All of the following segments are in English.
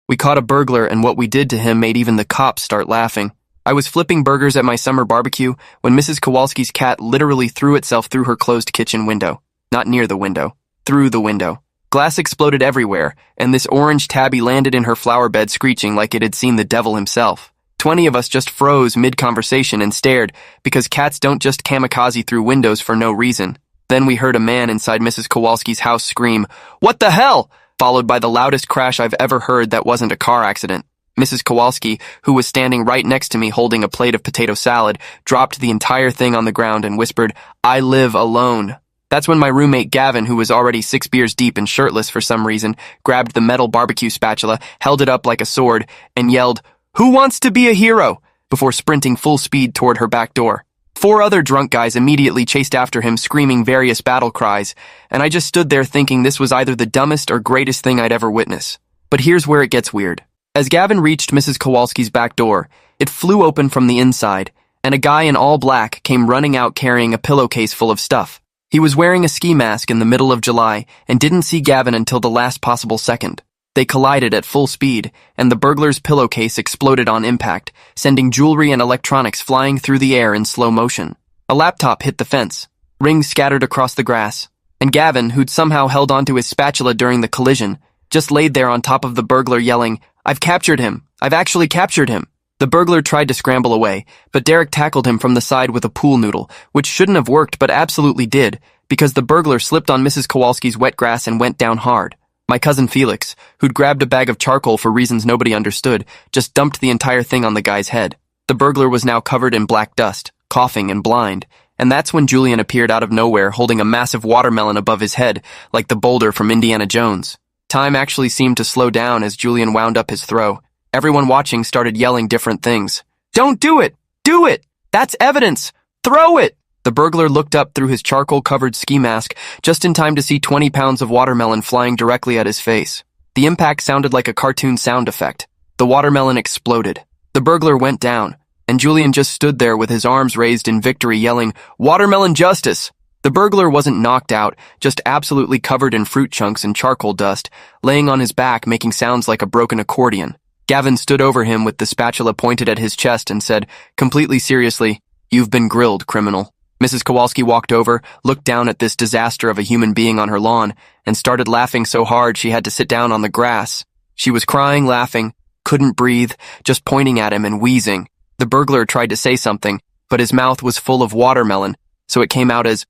We caught a burglar, and what we did to him made even the cops start laughing. I was flipping burgers at my summer barbecue when Mrs. Kowalski's cat literally threw itself through her closed kitchen window. Not near the window. Through the window. Glass exploded everywhere, and this orange tabby landed in her flower bed screeching like it had seen the devil himself. 20 of us just froze mid-conversation and stared, because cats don't just kamikaze through windows for no reason. Then we heard a man inside Mrs. Kowalski's house scream, "What the hell?" followed by the loudest crash I've ever heard that wasn't a car accident. Mrs. Kowalski, who was standing right next to me holding a plate of potato salad, dropped the entire thing on the ground and whispered, "I live alone." That's when my roommate Gavin, who was already 6 beers deep and shirtless for some reason, grabbed the metal barbecue spatula, held it up like a sword, and yelled, "Who wants to be a hero?" before sprinting full speed toward her back door. 4 other drunk guys immediately chased after him, screaming various battle cries, and I just stood there thinking this was either the dumbest or greatest thing I'd ever witness. But here's where it gets weird. As Gavin reached Mrs. Kowalski's back door, it flew open from the inside, and a guy in all black came running out carrying a pillowcase full of stuff. He was wearing a ski mask in the middle of July and didn't see Gavin until the last possible second. They collided at full speed, and the burglar's pillowcase exploded on impact, sending jewelry and electronics flying through the air in slow motion. A laptop hit the fence, rings scattered across the grass, and Gavin, who'd somehow held onto his spatula during the collision, just laid there on top of the burglar yelling, "I've captured him! I've actually captured him!" The burglar tried to scramble away, but Derek tackled him from the side with a pool noodle, which shouldn't have worked but absolutely did, because the burglar slipped on Mrs. Kowalski's wet grass and went down hard. My cousin Felix, who'd grabbed a bag of charcoal for reasons nobody understood, just dumped the entire thing on the guy's head. The burglar was now covered in black dust, coughing and blind, and that's when Julian appeared out of nowhere holding a massive watermelon above his head, like the boulder from Indiana Jones. Time actually seemed to slow down as Julian wound up his throw. Everyone watching started yelling different things. "Don't do it! Do it! That's evidence! Throw it!" The burglar looked up through his charcoal-covered ski mask just in time to see 20 pounds of watermelon flying directly at his face. The impact sounded like a cartoon sound effect. The watermelon exploded. The burglar went down, and Julian just stood there with his arms raised in victory yelling, "Watermelon justice!" The burglar wasn't knocked out, just absolutely covered in fruit chunks and charcoal dust, laying on his back making sounds like a broken accordion. Gavin stood over him with the spatula pointed at his chest and said, completely seriously, "You've been grilled, criminal." Mrs. Kowalski walked over, looked down at this disaster of a human being on her lawn, and started laughing so hard she had to sit down on the grass. She was crying, laughing, couldn't breathe, just pointing at him and wheezing. The burglar tried to say something, but his mouth was full of watermelon, so it came out as,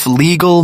legal.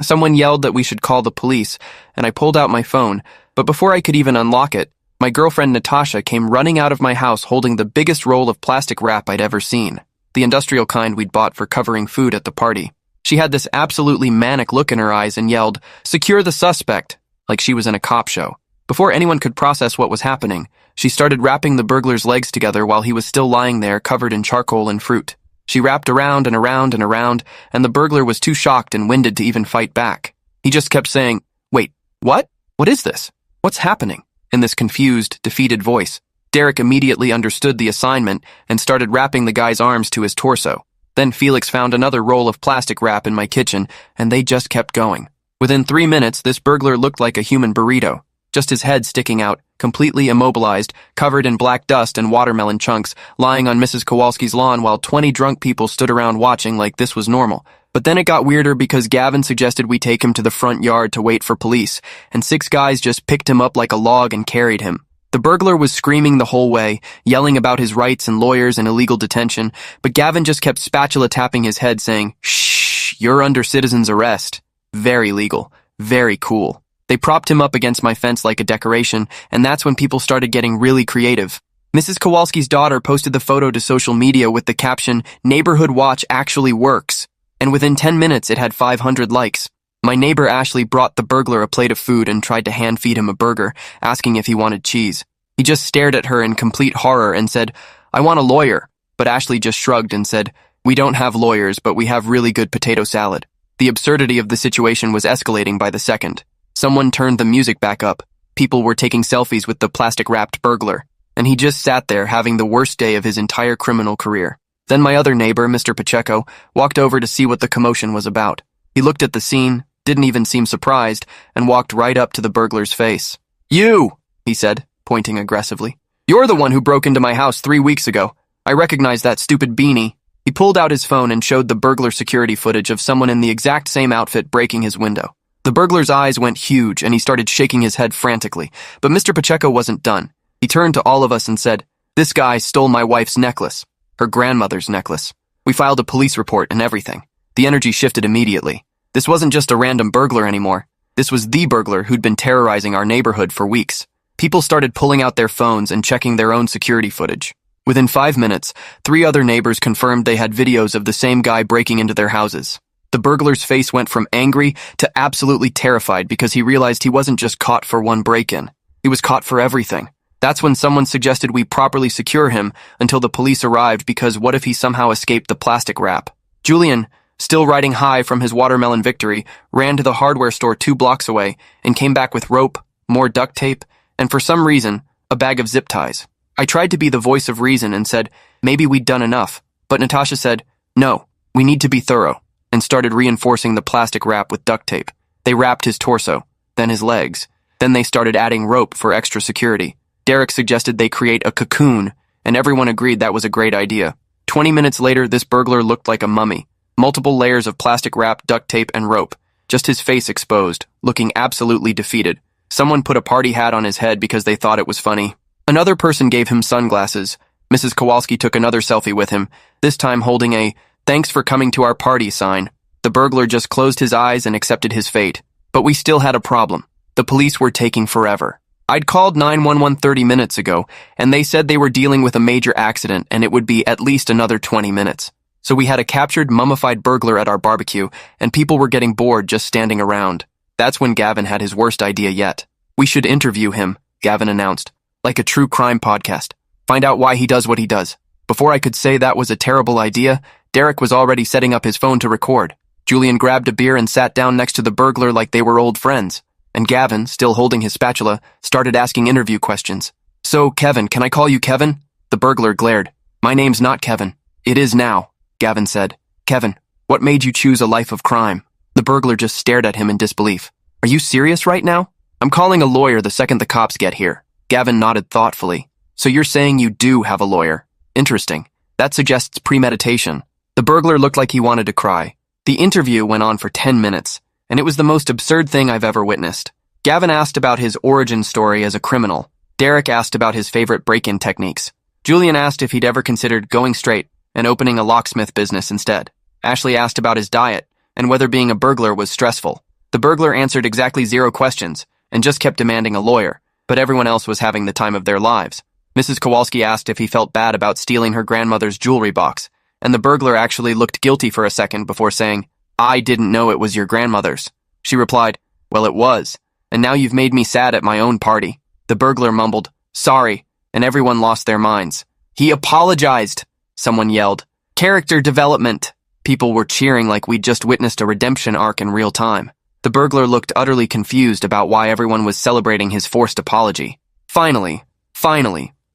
Someone yelled that we should call the police, and I pulled out my phone, but before I could even unlock it, my girlfriend Natasha came running out of my house holding the biggest roll of plastic wrap I'd ever seen, the industrial kind we'd bought for covering food at the party. She had this absolutely manic look in her eyes and yelled, "Secure the suspect," like she was in a cop show. Before anyone could process what was happening, she started wrapping the burglar's legs together while he was still lying there covered in charcoal and fruit. She wrapped around and around and around, and the burglar was too shocked and winded to even fight back. He just kept saying, "Wait, what? What is this? What's happening?" in this confused, defeated voice. Derek immediately understood the assignment and started wrapping the guy's arms to his torso. Then Felix found another roll of plastic wrap in my kitchen, and they just kept going. Within 3 minutes, this burglar looked like a human burrito, just his head sticking out, completely immobilized, covered in black dust and watermelon chunks, lying on Mrs. Kowalski's lawn while 20 drunk people stood around watching like this was normal. But then it got weirder because Gavin suggested we take him to the front yard to wait for police, and 6 guys just picked him up like a log and carried him. The burglar was screaming the whole way, yelling about his rights and lawyers and illegal detention, but Gavin just kept spatula tapping his head saying, "Shh, you're under citizen's arrest." Very legal. Very cool. They propped him up against my fence like a decoration, and that's when people started getting really creative. Mrs. Kowalski's daughter posted the photo to social media with the caption, "Neighborhood Watch actually works," and within 10 minutes it had 500 likes. My neighbor Ashley brought the burglar a plate of food and tried to hand feed him a burger, asking if he wanted cheese. He just stared at her in complete horror and said, "I want a lawyer," but Ashley just shrugged and said, "We don't have lawyers, but we have really good potato salad." The absurdity of the situation was escalating by the second. Someone turned the music back up. People were taking selfies with the plastic-wrapped burglar, and he just sat there having the worst day of his entire criminal career. Then my other neighbor, Mr. Pacheco, walked over to see what the commotion was about. He looked at the scene, didn't even seem surprised, and walked right up to the burglar's face. You, he said, pointing aggressively. You're the one who broke into my house 3 weeks ago. I recognize that stupid beanie. He pulled out his phone and showed the burglar security footage of someone in the exact same outfit breaking his window. The burglar's eyes went huge and he started shaking his head frantically, but Mr. Pacheco wasn't done. He turned to all of us and said, "This guy stole my wife's necklace, her grandmother's necklace." We filed a police report and everything. The energy shifted immediately. This wasn't just a random burglar anymore. This was the burglar who'd been terrorizing our neighborhood for weeks. People started pulling out their phones and checking their own security footage. Within 5 minutes, 3 other neighbors confirmed they had videos of the same guy breaking into their houses. The burglar's face went from angry to absolutely terrified because he realized he wasn't just caught for one break-in. He was caught for everything. That's when someone suggested we properly secure him until the police arrived, because what if he somehow escaped the plastic wrap? Julian, still riding high from his watermelon victory, ran to the hardware store 2 blocks away and came back with rope, more duct tape, and for some reason, a bag of zip ties. I tried to be the voice of reason and said, maybe we'd done enough, but Natasha said, no, we need to be thorough, and started reinforcing the plastic wrap with duct tape. They wrapped his torso, then his legs. Then they started adding rope for extra security. Derek suggested they create a cocoon, and everyone agreed that was a great idea. 20 minutes later, this burglar looked like a mummy. Multiple layers of plastic wrap, duct tape, and rope. Just his face exposed, looking absolutely defeated. Someone put a party hat on his head because they thought it was funny. Another person gave him sunglasses. Mrs. Kowalski took another selfie with him, this time holding a "Thanks for coming to our party" sign. The burglar just closed his eyes and accepted his fate. But we still had a problem. The police were taking forever. I'd called 911 30 minutes ago, and they said they were dealing with a major accident and it would be at least another 20 minutes. So we had a captured, mummified burglar at our barbecue, and people were getting bored just standing around. That's when Gavin had his worst idea yet. "We should interview him," Gavin announced, "like a true crime podcast. Find out why he does what he does." Before I could say that was a terrible idea, Derek was already setting up his phone to record. Julian grabbed a beer and sat down next to the burglar like they were old friends. And Gavin, still holding his spatula, started asking interview questions. "So, Kevin, can I call you Kevin?" The burglar glared. "My name's not Kevin." "It is now," Gavin said. "Kevin, what made you choose a life of crime?" The burglar just stared at him in disbelief. "Are you serious right now?" "I'm calling a lawyer the second the cops get here." Gavin nodded thoughtfully. "So you're saying you do have a lawyer? Interesting. That suggests premeditation." The burglar looked like he wanted to cry. The interview went on for 10 minutes, and it was the most absurd thing I've ever witnessed. Gavin asked about his origin story as a criminal. Derek asked about his favorite break-in techniques. Julian asked if he'd ever considered going straight and opening a locksmith business instead. Ashley asked about his diet and whether being a burglar was stressful. The burglar answered exactly 0 questions and just kept demanding a lawyer, but everyone else was having the time of their lives. Mrs. Kowalski asked if he felt bad about stealing her grandmother's jewelry box, and the burglar actually looked guilty for a second before saying, "I didn't know it was your grandmother's." She replied, "Well, it was, and now you've made me sad at my own party." The burglar mumbled, "Sorry," and everyone lost their minds. "He apologized," someone yelled. "Character development." People were cheering like we'd just witnessed a redemption arc in real time. The burglar looked utterly confused about why everyone was celebrating his forced apology. Finally,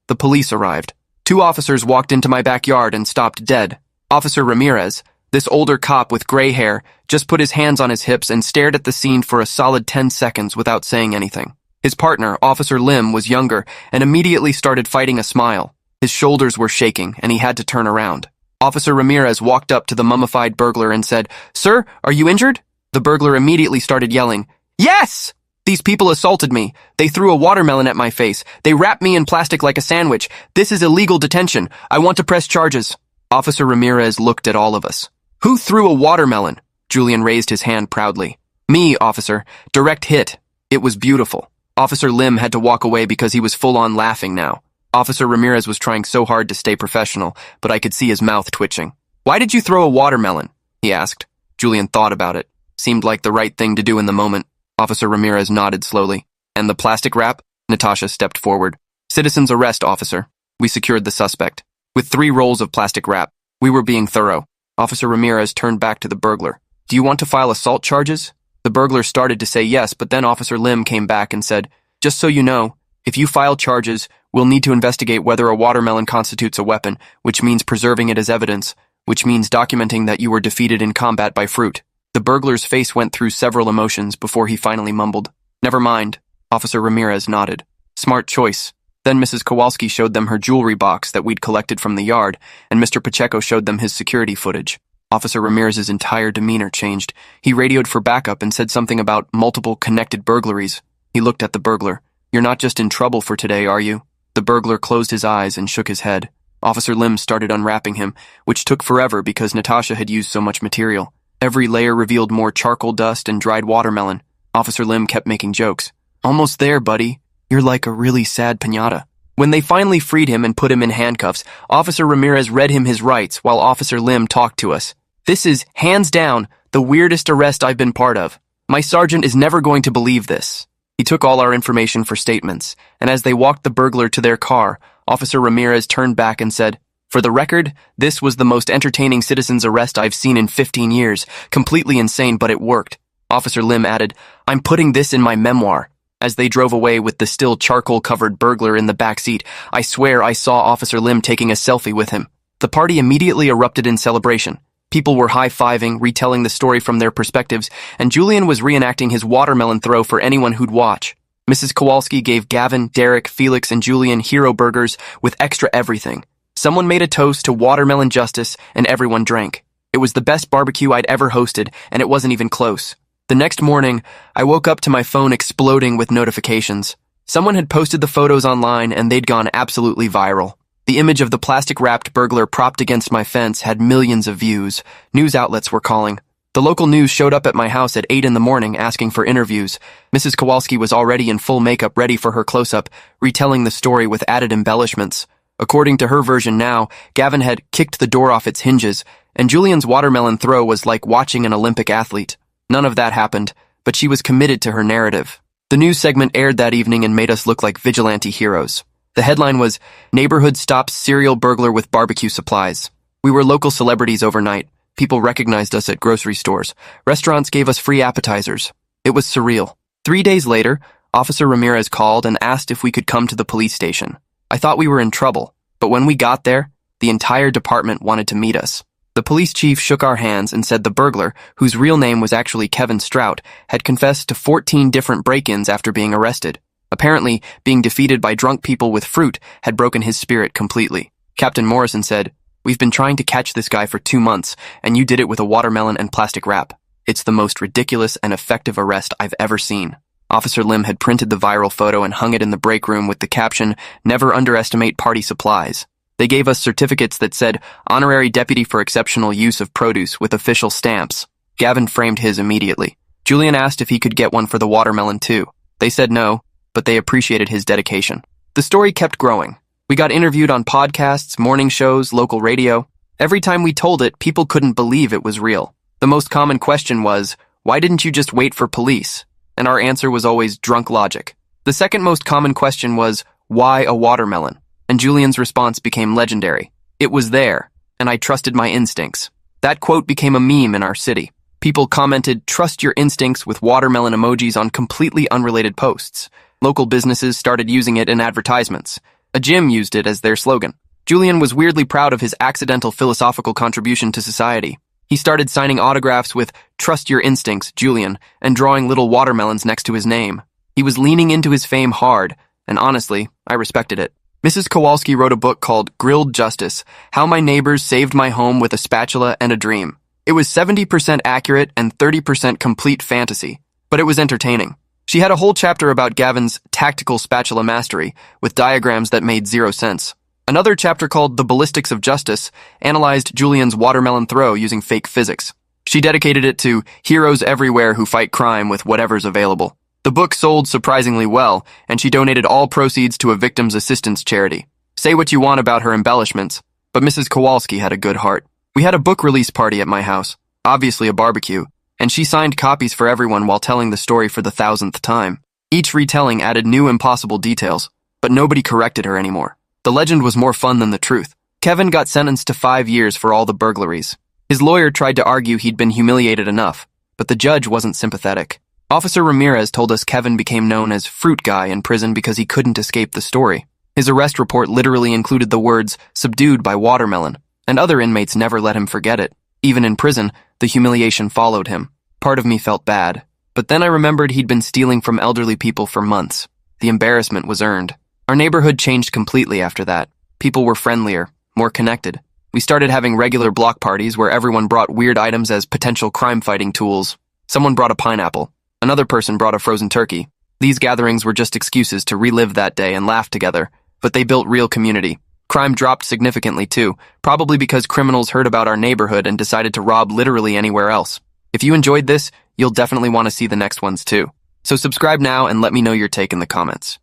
the police arrived. 2 officers walked into my backyard and stopped dead. Officer Ramirez, this older cop with gray hair, just put his hands on his hips and stared at the scene for a solid 10 seconds without saying anything. His partner, Officer Lim, was younger and immediately started fighting a smile. His shoulders were shaking and he had to turn around. Officer Ramirez walked up to the mummified burglar and said, "Sir, are you injured?" The burglar immediately started yelling, "Yes! These people assaulted me. They threw a watermelon at my face. They wrapped me in plastic like a sandwich. This is illegal detention. I want to press charges." Officer Ramirez looked at all of us. "Who threw a watermelon?" Julian raised his hand proudly. "Me, officer. Direct hit. It was beautiful." Officer Lim had to walk away because he was full-on laughing now. Officer Ramirez was trying so hard to stay professional, but I could see his mouth twitching. "Why did you throw a watermelon?" he asked. Julian thought about it. Seemed like the right thing to do in the moment. Officer Ramirez nodded slowly. "And the plastic wrap?" Natasha stepped forward. "Citizen's arrest, officer." We secured the suspect. With 3 rolls of plastic wrap. We were being thorough. Officer Ramirez turned back to the burglar. "Do you want to file assault charges?" The burglar started to say yes, but then Officer Lim came back and said, "Just so you know, if you file charges, we'll need to investigate whether a watermelon constitutes a weapon, which means preserving it as evidence, which means documenting that you were defeated in combat by fruit." The burglar's face went through several emotions before he finally mumbled, "Never mind. Officer Ramirez nodded. Smart choice. Then Mrs. Kowalski showed them her jewelry box that we'd collected from the yard, and Mr. Pacheco showed them his security footage. Officer Ramirez's entire demeanor changed. He radioed for backup and said something about multiple connected burglaries. He looked at the burglar. You're not just in trouble for today, are you? The burglar closed his eyes and shook his head. Officer Lim started unwrapping him, which took forever because Natasha had used so much material. Every layer revealed more charcoal dust and dried watermelon. Officer Lim kept making jokes. Almost there, buddy. You're like a really sad piñata. When they finally freed him and put him in handcuffs, Officer Ramirez read him his rights while Officer Lim talked to us. This is, hands down, the weirdest arrest I've been part of. My sergeant is never going to believe this. He took all our information for statements, and as they walked the burglar to their car, Officer Ramirez turned back and said, For the record, this was the most entertaining citizen's arrest I've seen in 15 years. Completely insane, but it worked. Officer Lim added, I'm putting this in my memoir. As they drove away with the still charcoal-covered burglar in the back seat, I swear I saw Officer Lim taking a selfie with him. The party immediately erupted in celebration. People were high-fiving, retelling the story from their perspectives, and Julian was reenacting his watermelon throw for anyone who'd watch. Mrs. Kowalski gave Gavin, Derek, Felix, and Julian hero burgers with extra everything. Someone made a toast to watermelon justice, and everyone drank. It was the best barbecue I'd ever hosted, and it wasn't even close. The next morning, I woke up to my phone exploding with notifications. Someone had posted the photos online, and they'd gone absolutely viral. The image of the plastic-wrapped burglar propped against my fence had millions of views. News outlets were calling. The local news showed up at my house at 8 in the morning asking for interviews. Mrs. Kowalski was already in full makeup ready for her close-up, retelling the story with added embellishments. According to her version now, Gavin had kicked the door off its hinges, and Julian's watermelon throw was like watching an Olympic athlete. None of that happened, but she was committed to her narrative. The news segment aired that evening and made us look like vigilante heroes. The headline was, Neighborhood Stops Serial Burglar with Barbecue Supplies. We were local celebrities overnight. People recognized us at grocery stores. Restaurants gave us free appetizers. It was surreal. 3 days later, Officer Ramirez called and asked if we could come to the police station. I thought we were in trouble, but when we got there, the entire department wanted to meet us. The police chief shook our hands and said the burglar, whose real name was actually Kevin Strout, had confessed to 14 different break-ins after being arrested. Apparently, being defeated by drunk people with fruit had broken his spirit completely. Captain Morrison said, We've been trying to catch this guy for 2 months, and you did it with a watermelon and plastic wrap. It's the most ridiculous and effective arrest I've ever seen. Officer Lim had printed the viral photo and hung it in the break room with the caption, Never underestimate party supplies. They gave us certificates that said, Honorary Deputy for Exceptional Use of Produce with official stamps. Gavin framed his immediately. Julian asked if he could get one for the watermelon too. They said no, but they appreciated his dedication. The story kept growing. We got interviewed on podcasts, morning shows, local radio. Every time we told it, people couldn't believe it was real. The most common question was, why didn't you just wait for police? And our answer was always drunk logic. The second most common question was, why a watermelon? And Julian's response became legendary. It was there, and I trusted my instincts. That quote became a meme in our city. People commented, trust your instincts with watermelon emojis on completely unrelated posts. Local businesses started using it in advertisements. A gym used it as their slogan. Julian was weirdly proud of his accidental philosophical contribution to society. He started signing autographs with Trust Your Instincts, Julian, and drawing little watermelons next to his name. He was leaning into his fame hard, and honestly, I respected it. Mrs. Kowalski wrote a book called Grilled Justice, How My Neighbors Saved My Home with a Spatula and a Dream. It was 70% accurate and 30% complete fantasy, but it was entertaining. She had a whole chapter about Gavin's tactical spatula mastery, with diagrams that made 0 sense. Another chapter called The Ballistics of Justice analyzed Julian's watermelon throw using fake physics. She dedicated it to heroes everywhere who fight crime with whatever's available. The book sold surprisingly well, and she donated all proceeds to a victims' assistance charity. Say what you want about her embellishments, but Mrs. Kowalski had a good heart. We had a book release party at my house, obviously a barbecue, and she signed copies for everyone while telling the story for the 1,000th time. Each retelling added new impossible details, but nobody corrected her anymore. The legend was more fun than the truth. Kevin got sentenced to 5 years for all the burglaries. His lawyer tried to argue he'd been humiliated enough, but the judge wasn't sympathetic. Officer Ramirez told us Kevin became known as Fruit Guy in prison because he couldn't escape the story. His arrest report literally included the words, subdued by watermelon, and other inmates never let him forget it. Even in prison, the humiliation followed him. Part of me felt bad. But then I remembered he'd been stealing from elderly people for months. The embarrassment was earned. Our neighborhood changed completely after that. People were friendlier, more connected. We started having regular block parties where everyone brought weird items as potential crime-fighting tools. Someone brought a pineapple. Another person brought a frozen turkey. These gatherings were just excuses to relive that day and laugh together, but they built real community. Crime dropped significantly too, probably because criminals heard about our neighborhood and decided to rob literally anywhere else. If you enjoyed this, you'll definitely want to see the next ones too. So subscribe now and let me know your take in the comments.